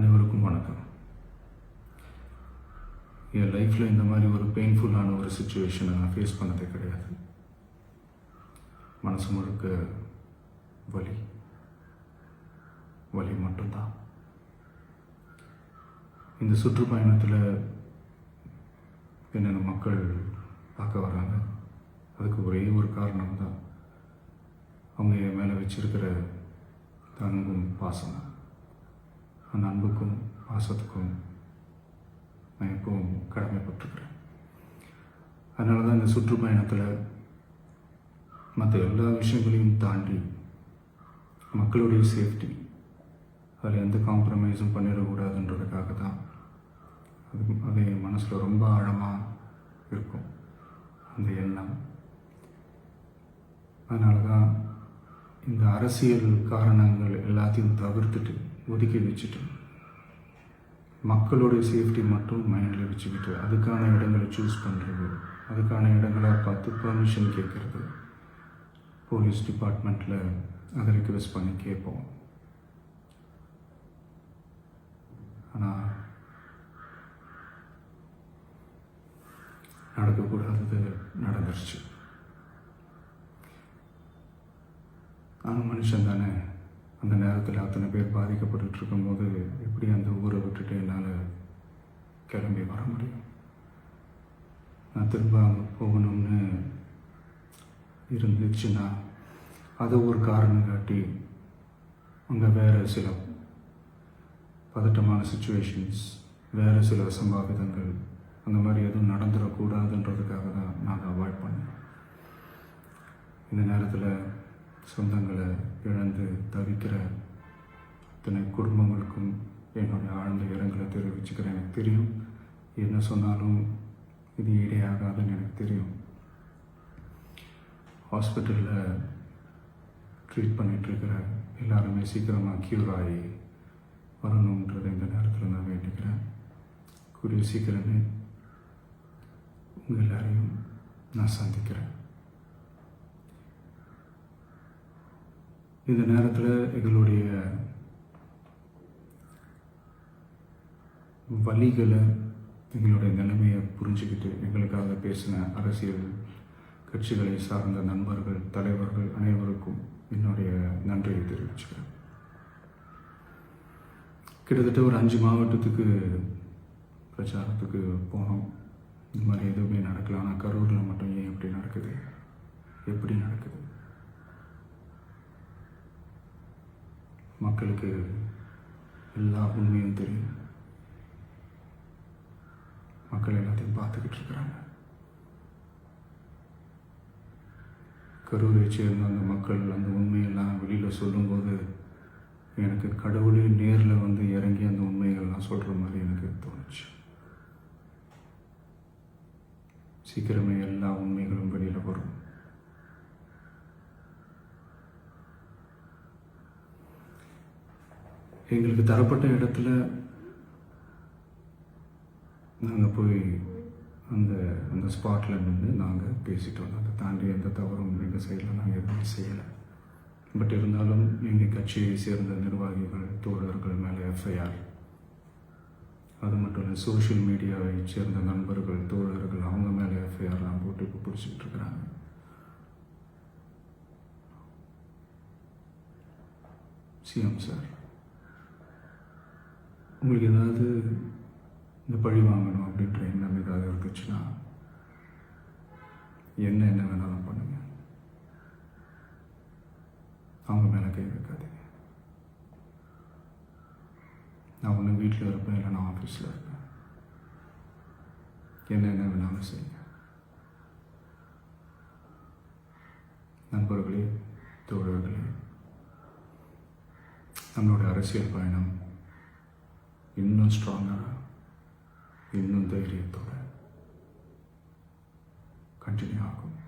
அனைவருக்கும் வணக்கம். என் லைஃப்பில் இந்த மாதிரி ஒரு பெயின்ஃபுல்லான ஒரு சுச்சுவேஷனை நான் ஃபேஸ் பண்ணதே கிடையாது. மனசு முழுக்க வலி வலி மட்டும்தான். இந்த சுற்றுப்பயணத்தில் என்னென்ன மக்கள் பார்க்க வராங்க, அதுக்கு ஒரே ஒரு காரணம் தான் அவங்க என் மேலே வச்சிருக்கிற அன்பும் பாசம். அந்த அன்புக்கும் பாசத்துக்கும் நான் எப்பவும் கடமைப்பட்டிருக்கிறேன். அதனால தான் இந்த சுற்றுப்பயணத்தில் மற்ற எல்லா விஷயங்களையும் தாண்டி மக்களுடைய சேஃப்டி, அதில் எந்த காம்ப்ரமைஸும் பண்ணிடக்கூடாதுன்றதுக்காக தான் அது என் மனசில் ரொம்ப ஆழமாக இருக்கும் அந்த எண்ணம். அதனால தான் இந்த அரசியல் காரணங்கள் எல்லாத்தையும் தவிர்த்துட்டு ஒதுக்கி வச்சுட்டு மக்களுடைய சேஃப்டி மட்டும் மைண்டில் வச்சுக்கிட்டு அதுக்கான இடங்களை சூஸ் பண்ணுறது, அதுக்கான இடங்களை பார்த்து பெர்மிஷன் கேட்குறது, போலீஸ் டிபார்ட்மெண்ட்டில் அதை ரிக்வெஸ்ட் பண்ணி கேட்போம். ஆனால் நடக்கக்கூடாதது நடந்துருச்சு. நானும் மனுஷன் தானே. அந்த நேரத்தில் அத்தனை பேர் பாதிக்கப்பட்டு இருக்கும்போது எப்படி அந்த ஊரை விட்டுட்டு என்னால் கிளம்பி வர முடியும்? நான் திரும்ப அங்கே போகணும்னு இருந்துச்சுன்னா அதை ஒரு காரணம் காட்டி அங்கே வேறு சில பதட்டமான சுச்சுவேஷன்ஸ், வேறு சில அசம்பாவிதங்கள் அந்த மாதிரி எதுவும் நடந்துடக்கூடாதுன்றதுக்காக தான் நான் அவாய்ட் பண்ணேன். இந்த நேரத்தில் சொந்தங்களை இழந்து தவிக்கிற இத்தனை குடும்பங்களுக்கும் என்னுடைய ஆழ்ந்த இரங்கலை தெரிவிச்சுக்கிறேன். எனக்கு தெரியும், என்ன சொன்னாலும் இது ஈடையாகாதுன்னு எனக்கு தெரியும். ஹாஸ்பிட்டலில் ட்ரீட் பண்ணிகிட்ருக்கிற எல்லாருமே சீக்கிரமாக க்யூர் ஆகி வரணுன்றதை இந்த நேரத்தில் நான் வேண்டிக்கிறேன். கூடிய சீக்கிரமே உங்கள் எல்லாரையும் நான் சந்திக்கிறேன். இந்த நேரத்தில் எங்களுடைய வலிகளை, எங்களுடைய நிலைமையை புரிஞ்சுக்கிட்டு எங்களுக்காக பேசின அரசியல் கட்சிகளை சார்ந்த நண்பர்கள், தலைவர்கள் அனைவருக்கும் என்னுடைய நன்றியை தெரிவிச்சுக்கிறேன். கிட்டத்தட்ட ஒரு 5 மாவட்டத்துக்கு பிரச்சாரத்துக்கு போனோம். இந்த மாதிரி எதுவுமே நடக்கல. ஆனால் கரூரில் மட்டும் ஏன் எப்படி நடக்குது, எப்படி நடக்குது? மக்களுக்கு எல்லா உண்மையும் தெரியும். மக்கள் எல்லாத்தையும் பார்த்துக்கிட்டு இருக்கிறாங்க. கரூரை சேர்ந்த அந்த மக்கள் அந்த உண்மையெல்லாம் வெளியில் சொல்லும்போது எனக்கு கடவுளே நேரில் வந்து இறங்கி அந்த உண்மைகள்லாம் சொல்கிற மாதிரி எனக்கு தோணுச்சு. சீக்கிரமே எல்லா உண்மைகளும் வெளியில் வரும். எங்களுக்கு தரப்பட்ட இடத்துல நாங்கள் போய் அந்த ஸ்பாட்டில் நின்று நாங்கள் பேசிட்டு வந்தோம். அதை தாண்டி எந்த தவறும் எங்கள் சைடில் நாங்கள் எதுவுமே செய்யலை. பட் இருந்தாலும் எங்கள் கட்சியை சேர்ந்த நிர்வாகிகள், தோழர்கள் மேலே எஃப்ஐஆர், அது மட்டும் இல்லை சோஷியல் மீடியாவை சேர்ந்த நண்பர்கள், தோழர்கள் அவங்க மேலே எஃப்ஐஆர்லாம் போட்டு இப்போ பிடிச்சிட்டு இருக்கிறாங்க. சிஎம் சார், உங்களுக்கு ஏதாவது இந்த பழி வாங்கணும் அப்படின்ற எண்ணம் ஏதாவது இருந்துச்சுன்னா என்ன வேணாலும் பண்ணுங்க. அவங்க மேலே கை வைக்காதீங்க. நான் ஒன்று வீட்டில் இருப்பேன், இல்லை நான் ஆஃபீஸில் இருப்பேன். என்ன வேணாலும் செய்யுங்க. நண்பர்களே, தோழர்களே, நம்மளோட அரசியல் பயணம் இன்னும் ஸ்ட்ராங்காக, இன்னும் தைரியத்தோட கண்டினியூ ஆகும்.